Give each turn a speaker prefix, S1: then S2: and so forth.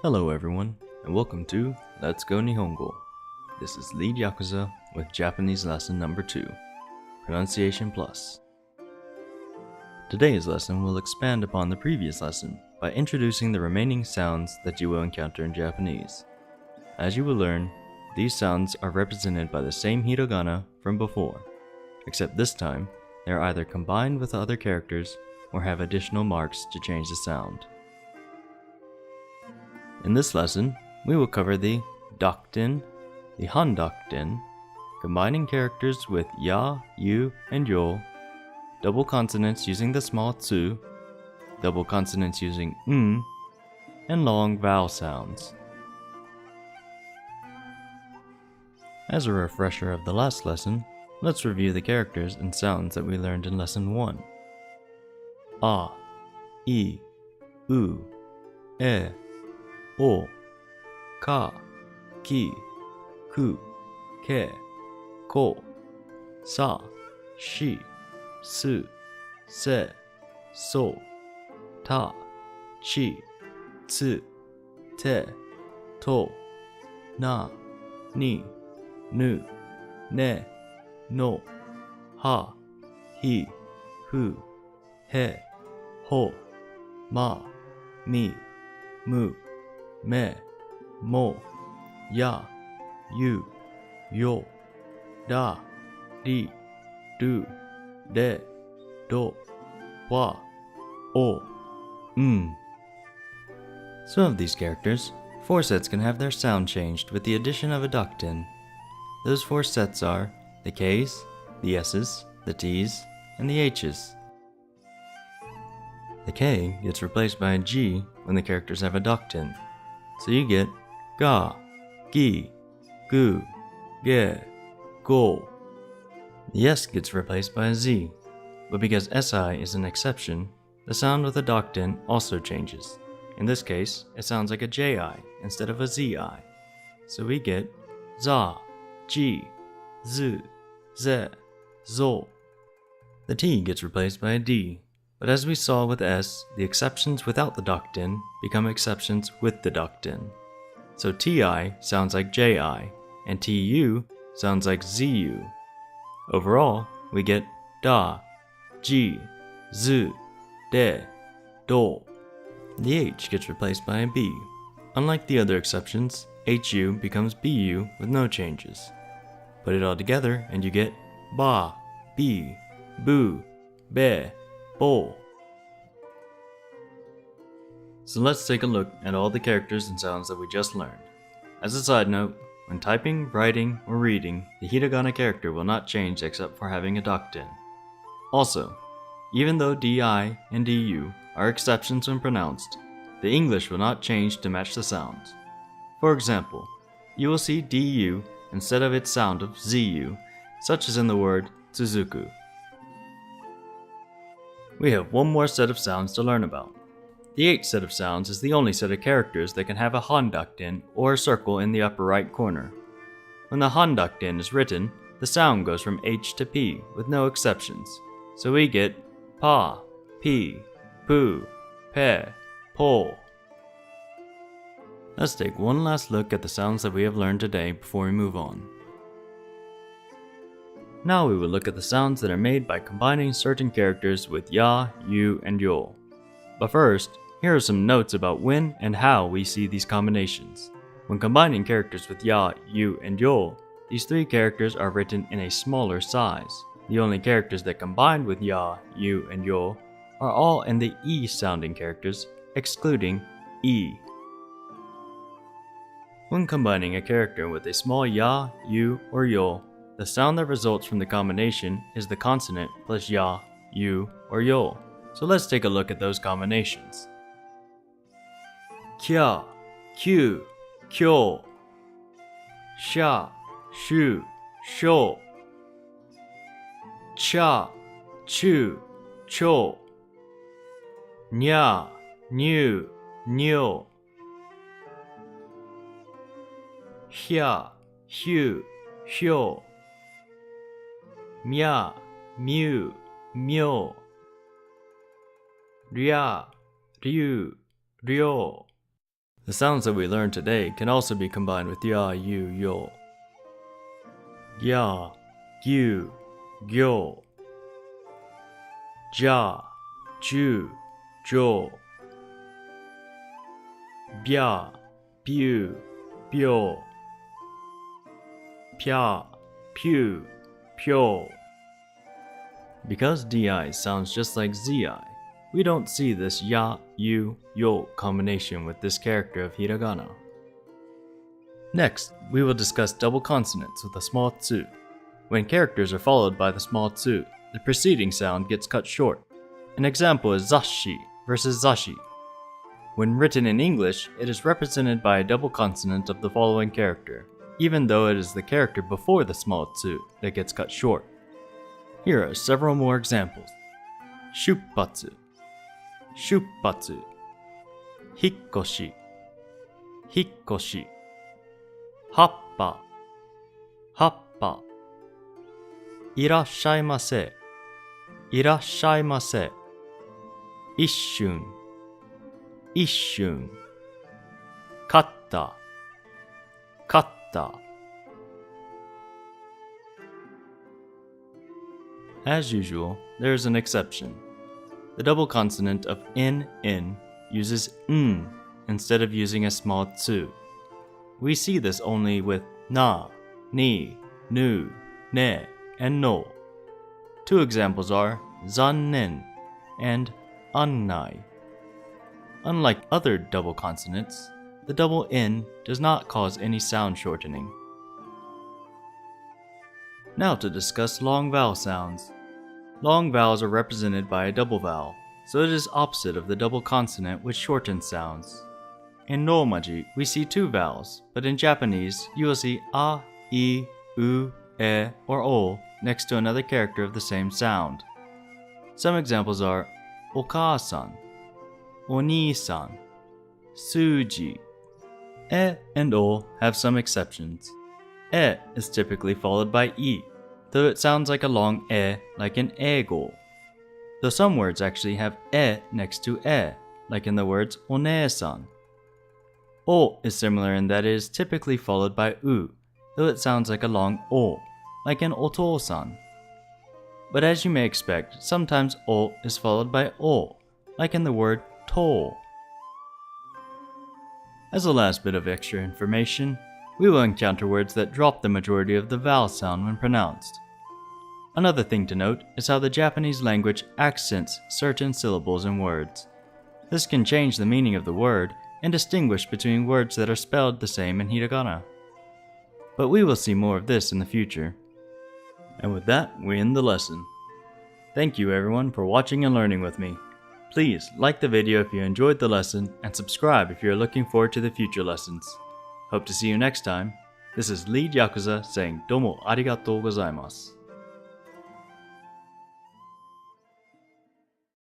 S1: Hello everyone, and welcome to Let's Go Nihongo. This is Lead Yakuza with Japanese lesson number 2, Pronunciation Plus. Today's lesson will expand upon the previous lesson by introducing the remaining sounds that you will encounter in Japanese. As you will learn, these sounds are represented by the same hiragana from before, except this time they are either combined with other characters or have additional marks to change the sound. In this lesson, we will cover the dokten, the handokten, combining characters with ya, you, and yo, double consonants using the small tsu, double consonants using and long vowel sounds. As a refresher of the last lesson, let's review the characters and sounds that we learned in lesson 1. A, I, U, E, O, Ka, Ki, Ku, Ke, Ko, Sa, Shi, Su, Se, So, Ta, Chi, Tsu, Te, To, Na, Ni, Nu, Ne, No, Ha, Hi, Hu, He, Ho, Ma, Mi, Mu, Me, Mo, Ya, Yu, Yo, Da, Di, Du, De, Do, Wa, O, Some of these characters, 4 sets can have their sound changed with the addition of a dokten. Those 4 sets are the K's, the S's, the T's, and the H's. The K gets replaced by a G when the characters have a dokten. So you get ga, gi, gu, ge, go. The S gets replaced by a Z, but because SI is an exception, the sound with a dokten also changes. In this case, it sounds like a JI instead of a ZI. So we get za, ji, zu, ze, zo. The T gets replaced by a D, but as we saw with S, the exceptions without the dokten become exceptions with the dokten. So TI sounds like JI, and TU sounds like ZU. Overall, we get da, ji, zu, de, do. The H gets replaced by a B. Unlike the other exceptions, HU becomes BU with no changes. Put it all together and you get ba, bi, bu, be, bo. So let's take a look at all the characters and sounds that we just learned. As a side note, when typing, writing, or reading, the hiragana character will not change except for having a dokten. Also, even though DI and DU are exceptions when pronounced, the English will not change to match the sounds. For example, you will see DU instead of its sound of ZU, such as in the word tsuzuku. We have one more set of sounds to learn about. The 8th set of sounds is the only set of characters that can have a handokten or a circle in the upper right corner. When the handokten is written, the sound goes from H to P with no exceptions. So we get pa, pi, pu, pe, po. Let's take one last look at the sounds that we have learned today before we move on. Now we will look at the sounds that are made by combining certain characters with ya, you, and yo. But first, here are some notes about when and how we see these combinations. When combining characters with ya, you, and yo, these 3 characters are written in a smaller size. The only characters that combine with ya, you, and yo are all in the E sounding characters, excluding E. When combining a character with a small ya, you, or yo, the sound that results from the combination is the consonant plus ya, you, or yo. So let's take a look at those combinations. Kya, kyu, kyo. Sha, shu, sho. Cha, chu, cho. Nya, nyu, nyo. Hya, hyu, hyo. Mya, myu, myo, rya, ryu, ryo. The sounds that we learned today can also be combined with ya, yu, yo. Ya, gyu, gyo. Ja, ju, jo. Bya, byu, byo. Pya, pyu, pyo. Because di sounds just like zi, we don't see this ya, yu, yo combination with this character of hiragana. Next, we will discuss double consonants with a small tsu. When characters are followed by the small tsu, the preceding sound gets cut short. An example is zashi versus zashi. When written in English, it is represented by a double consonant of the following character, even though it is the character before the small tsu that gets cut short. Here are several more examples. Shuppatsu, shuppatsu. Hikkoshi, hikkoshi. Happa, happa. Irashaimase, irashaimase. Ishun, ishun. Katta, katta. As usual, there is an exception. The double consonant of in uses n instead of using a small tsu. We see this only with na, ni, nu, ne, and no. Two examples are zannen and annai. Unlike other double consonants, the double n does not cause any sound shortening. Now to discuss long vowel sounds. Long vowels are represented by a double vowel, so it is opposite of the double consonant which shortens sounds. In Romaji, we see two vowels, but in Japanese, you will see a, i, u, e, or o next to another character of the same sound. Some examples are okaa-san, onii-san, suji. E and o have some exceptions. E is typically followed by i, though it sounds like a long e like in eigo. Though some words actually have e next to e, like in the words onee-san. O is similar in that it is typically followed by u, though it sounds like a long o, like in otou-san. But as you may expect, sometimes o is followed by o, like in the word to. As a last bit of extra information, we will encounter words that drop the majority of the vowel sound when pronounced. Another thing to note is how the Japanese language accents certain syllables in words. This can change the meaning of the word and distinguish between words that are spelled the same in hiragana. But we will see more of this in the future. And with that, we end the lesson. Thank you everyone for watching and learning with me. Please like the video if you enjoyed the lesson and subscribe if you are looking forward to the future lessons. Hope to see you next time. This is Lead Yakuza saying domo arigatou gozaimasu.